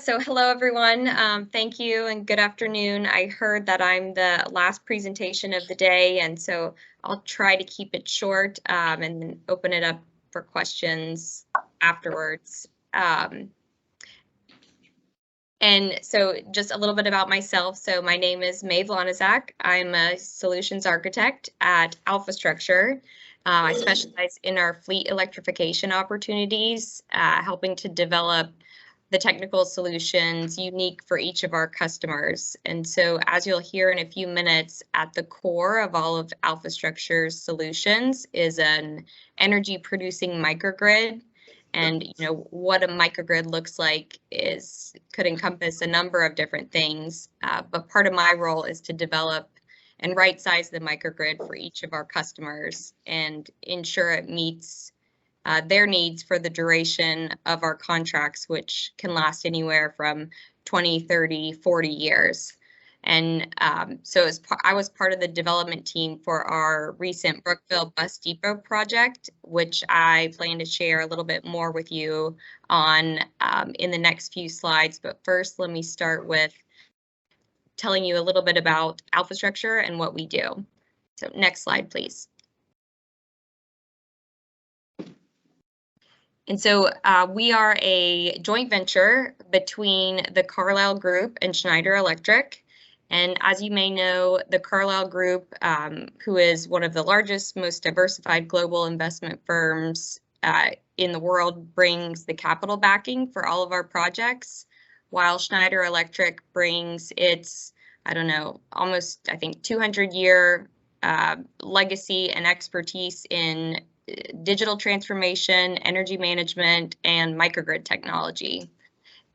So hello everyone. Thank you and good afternoon. I heard that I'm the last presentation of the day, and so I'll try to keep it short and then open it up for questions afterwards. And so just a little bit about myself. So my name is Maeve Lawniczak. I'm a solutions architect at Alpha Structure. I specialize in our fleet electrification opportunities, helping to develop the technical solutions unique for each of our customers. And so as you'll hear in a few minutes, at the core of all of Alpha Structure's solutions is an energy producing microgrid. And what a microgrid looks like could encompass a number of different things, but part of my role is to develop and right size the microgrid for each of our customers and ensure it meets their needs for the duration of our contracts, which can last anywhere from 20, 30, 40 years. And so I was part of the development team for our recent Brookville Bus Depot project, which I plan to share a little bit more with you on in the next few slides. But first, let me start with telling you a little bit about Alpha Structure and what we do. So next slide, please. And so we are a joint venture between the Carlyle Group and Schneider Electric. And as you may know, the Carlyle Group, who is one of the largest, most diversified global investment firms in the world, brings the capital backing for all of our projects, while Schneider Electric brings its, almost, I think, 200-year legacy and expertise in digital transformation, energy management, and microgrid technology.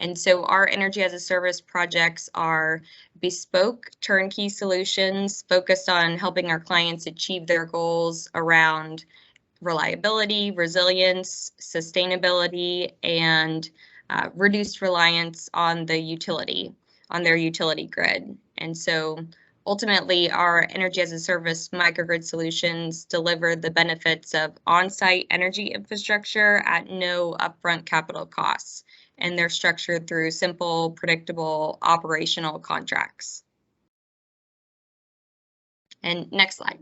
And so our energy as a service projects are bespoke turnkey solutions focused on helping our clients achieve their goals around reliability, resilience, sustainability, and reduced reliance on their utility grid. And so ultimately, our energy as a service microgrid solutions deliver the benefits of on-site energy infrastructure at no upfront capital costs, and they're structured through simple, predictable operational contracts. And next slide.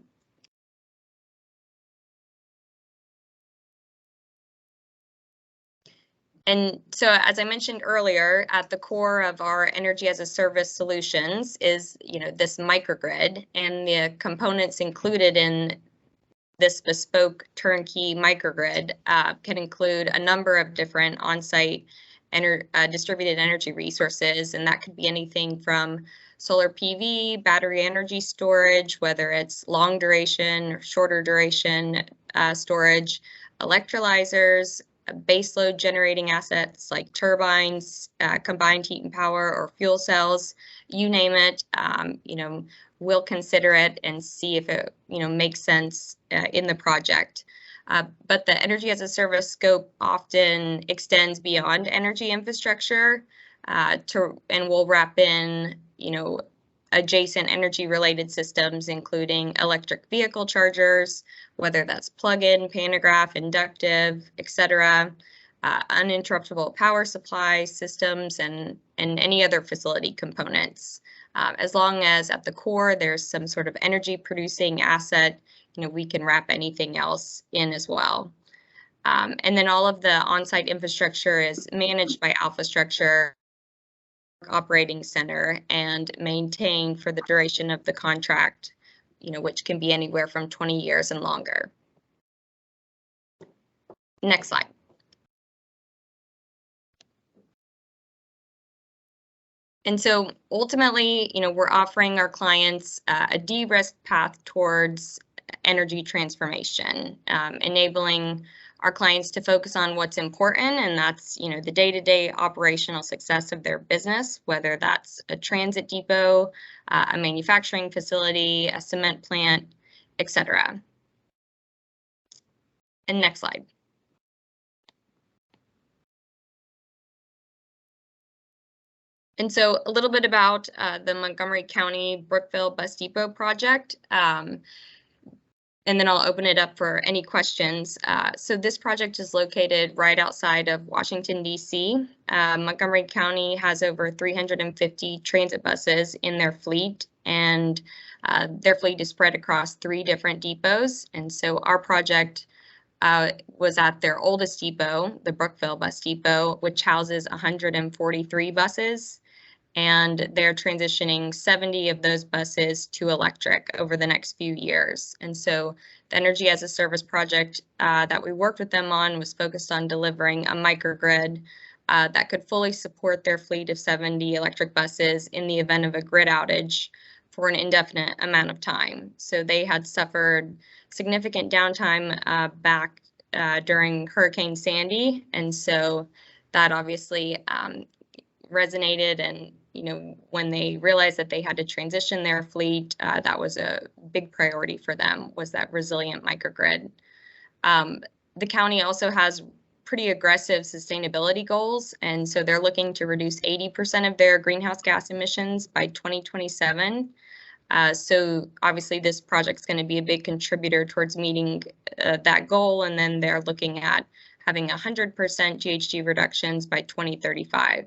And so, as I mentioned earlier, at the core of our energy as a service solutions is, this microgrid, and the components included in this bespoke turnkey microgrid can include a number of different on-site distributed energy resources, and that could be anything from solar PV, battery energy storage, whether it's long duration or shorter duration storage, electrolyzers, baseload generating assets like turbines, combined heat and power, or fuel cells, you name it. We'll consider it and see if it makes sense in the project. But the energy as a service scope often extends beyond energy infrastructure and we'll wrap in adjacent energy related systems, including electric vehicle chargers, whether that's plug-in, pantograph, inductive, etc., uninterruptible power supply systems, and any other facility components. As long as at the core there's some sort of energy producing asset, we can wrap anything else in as well. And then all of the on-site infrastructure is managed by Alpha Structure Operating Center and maintained for the duration of the contract, which can be anywhere from 20 years and longer. Next slide. And so ultimately, we're offering our clients a DeRisk path towards energy transformation, enabling our clients to focus on what's important, and that's the day-to-day operational success of their business, whether that's a transit depot, a manufacturing facility, a cement plant, etc. And next slide. And so a little bit about the Montgomery County Brookville Bus Depot project. And then I'll open it up for any questions. So this project is located right outside of Washington, D.C. Montgomery County has over 350 transit buses in their fleet, and their fleet is spread across 3 different depots. And so our project was at their oldest depot, the Brookville Bus Depot, which houses 143 buses. And they're transitioning 70 of those buses to electric over the next few years. And so the Energy as a Service project that we worked with them on was focused on delivering a microgrid that could fully support their fleet of 70 electric buses in the event of a grid outage for an indefinite amount of time. So they had suffered significant downtime back during Hurricane Sandy. And so that obviously resonated, and when they realized that they had to transition their fleet, that was a big priority for them, was that resilient microgrid. The county also has pretty aggressive sustainability goals, and so they're looking to reduce 80% of their greenhouse gas emissions by 2027. So obviously this project's going to be a big contributor towards meeting that goal, and then they're looking at having 100% GHG reductions by 2035.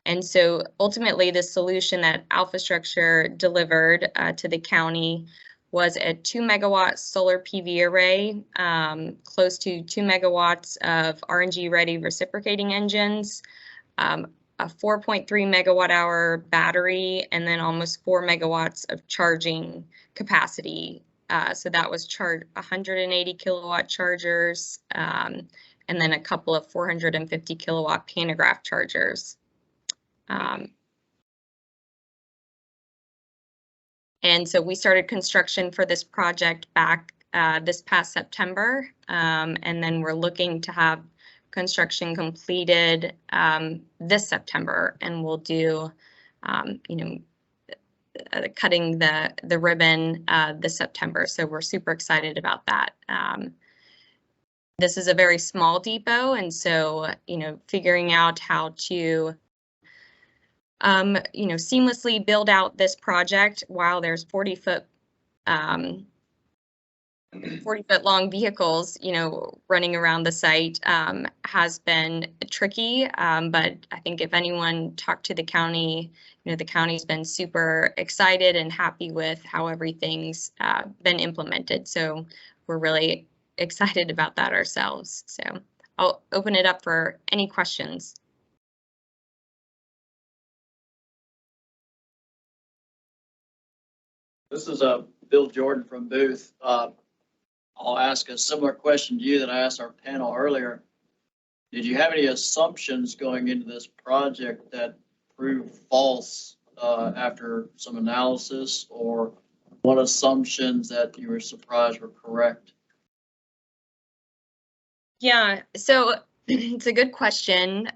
And so ultimately, the solution that Alpha Structure delivered to the county was a 2 megawatt solar PV array, close to 2 megawatts of RNG ready reciprocating engines, a 4.3 megawatt hour battery, and then almost 4 megawatts of charging capacity. So that was 180 kilowatt chargers, and then a couple of 450 kilowatt pantograph chargers. And so we started construction for this project back this past September, and then we're looking to have construction completed this September, and we'll do, cutting the ribbon this September. So we're super excited about that. This is a very small depot, and so figuring out how to seamlessly build out this project while there's 40-foot long vehicles, running around the site has been tricky. But I think if anyone talked to the county, the county's been super excited and happy with how everything's been implemented. So we're really excited about that ourselves. So I'll open it up for any questions. This is Bill Jordan from Booth. I'll ask a similar question to you that I asked our panel earlier. Did you have any assumptions going into this project that proved false after some analysis, or what assumptions that you were surprised were correct? Yeah, so it's a good question.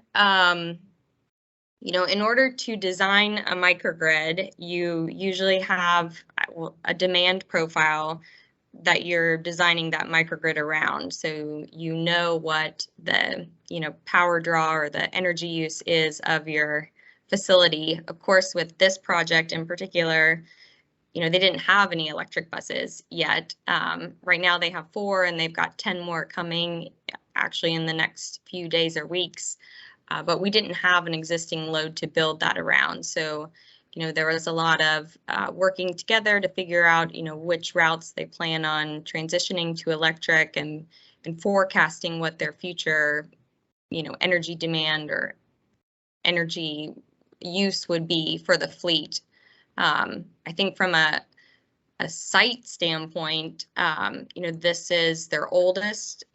In order to design a microgrid, you usually have a demand profile that you're designing that microgrid around. So what the power draw or the energy use is of your facility. Of course, with this project in particular, they didn't have any electric buses yet. Right now they have 4, and they've got 10 more coming actually in the next few days or weeks. But we didn't have an existing load to build that around. So, there was a lot of working together to figure out, which routes they plan on transitioning to electric, and forecasting what their future, energy demand or energy use would be for the fleet. I think from a site standpoint, this is their oldest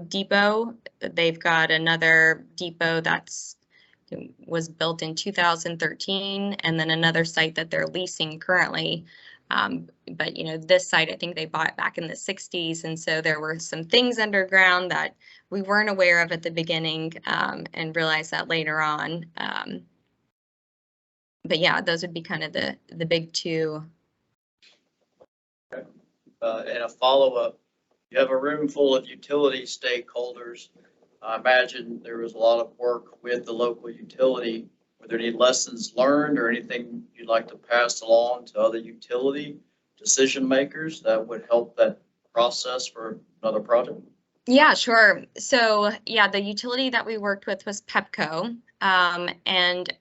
depot. They've got another depot that's was built in 2013, and then another site that they're leasing currently. But this site, I think they bought back in the 60s, and so there were some things underground that we weren't aware of at the beginning, and realized that later on. But yeah, those would be kind of the big two. And a follow-up, you have a room full of utility stakeholders. I imagine there was a lot of work with the local utility. Were there any lessons learned or anything you'd like to pass along to other utility decision makers that would help that process for another project? Yeah, sure. So yeah, the utility that we worked with was Pepco, and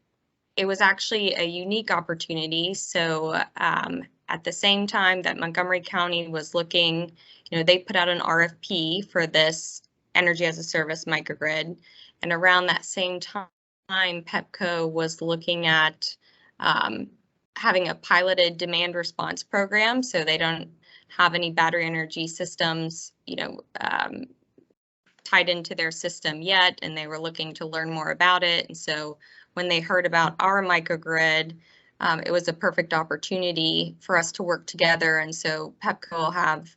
it was actually a unique opportunity. So at the same time that Montgomery County was looking, they put out an RFP for this energy as a service microgrid. And around that same time, Pepco was looking at having a piloted demand response program. So they don't have any battery energy systems, tied into their system yet, and they were looking to learn more about it. And so when they heard about our microgrid, it was a perfect opportunity for us to work together. And so Pepco will have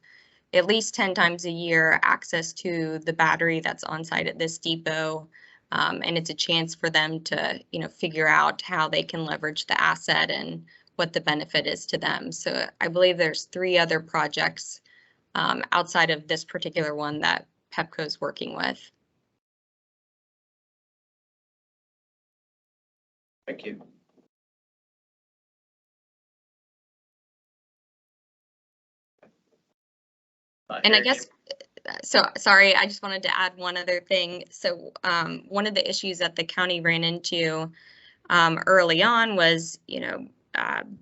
at least 10 times a year access to the battery that's on site at this depot. And it's a chance for them to, figure out how they can leverage the asset and what the benefit is to them. So I believe there's 3 other projects outside of this particular one that Pepco's working with. Thank you. And I guess, so sorry, I just wanted to add one other thing. So one of the issues that the county ran into early on was,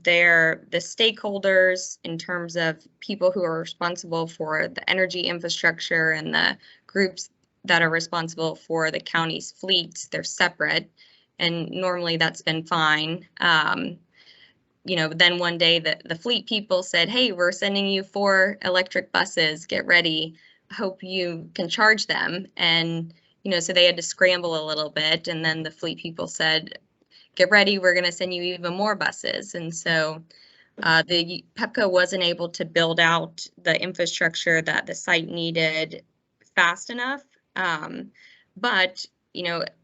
the stakeholders in terms of people who are responsible for the energy infrastructure and the groups that are responsible for the county's fleets, they're separate. And normally that's been fine. Then one day the fleet people said, hey, we're sending you 4 electric buses, get ready, hope you can charge them. And, so they had to scramble a little bit. And then the fleet people said, get ready, we're going to send you even more buses. And so the Pepco wasn't able to build out the infrastructure that the site needed fast enough. But,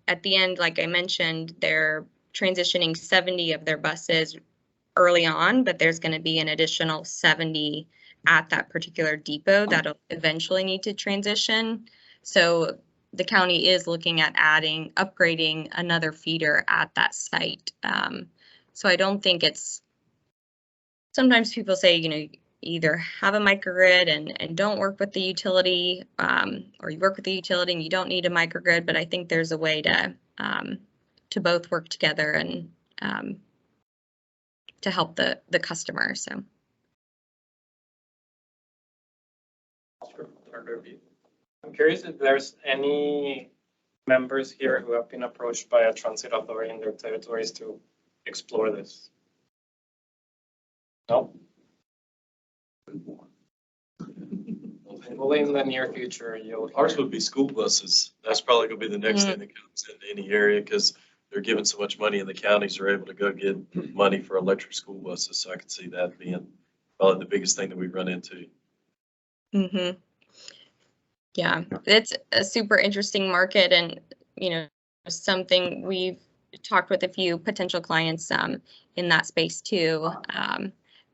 at the end, like I mentioned, they're transitioning 70 of their buses early on, but there's going to be an additional 70 at that particular depot that'll eventually need to transition. So the county is looking at upgrading another feeder at that site. So I don't think sometimes people say, either have a microgrid and don't work with the utility, or you work with the utility and you don't need a microgrid, but I think there's a way to both work together and to help the customer. So. I'm curious if there's any members here who have been approached by a transit authority in their territories to explore this. No? Well, in the near future, ours would be school buses. That's probably gonna be the next thing that comes into any area, because they're giving so much money and the counties are able to go get money for electric school buses. So I could see that being probably the biggest thing that we run into. Mm-hmm. Yeah, it's a super interesting market, and something we've talked with a few potential clients in that space too.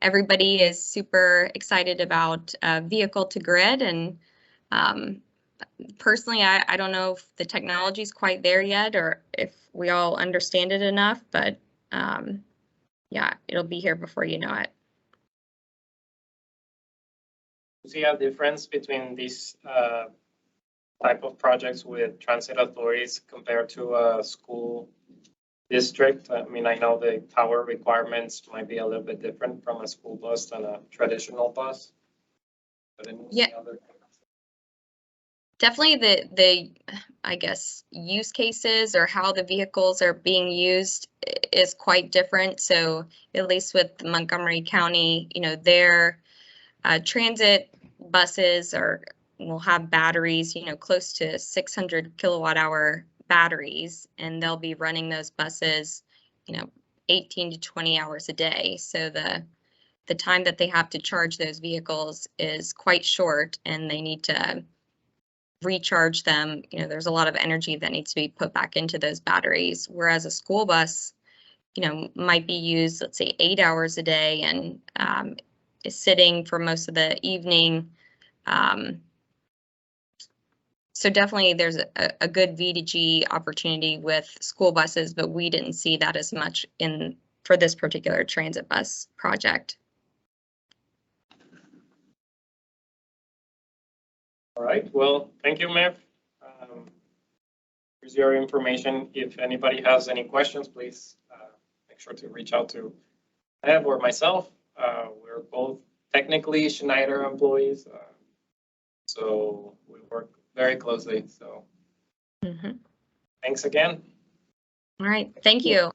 Everybody is super excited about vehicle to grid, and personally, I don't know if the technology is quite there yet or if we all understand it enough, but yeah, it'll be here before you know it. Do you see a difference between these type of projects with transit authorities compared to a school district? I mean, I know the power requirements might be a little bit different from a school bus than a traditional bus. But yeah, definitely the I guess use cases or how the vehicles are being used is quite different. So at least with Montgomery County, their transit buses will have batteries, close to 600 kilowatt hour batteries, and they'll be running those buses, 18 to 20 hours a day. So the time that they have to charge those vehicles is quite short, and they need to recharge them. There's a lot of energy that needs to be put back into those batteries, whereas a school bus, might be used, let's say 8 hours a day, and is sitting for most of the evening. So definitely there's a good V2G opportunity with school buses, but we didn't see that as much for this particular transit bus project. All right, well, thank you, Maeve. Here's your information. If anybody has any questions, please make sure to reach out to Maeve or myself. We're both technically Schneider employees, so we work very closely. So Mhm. thanks again. All right, thank you.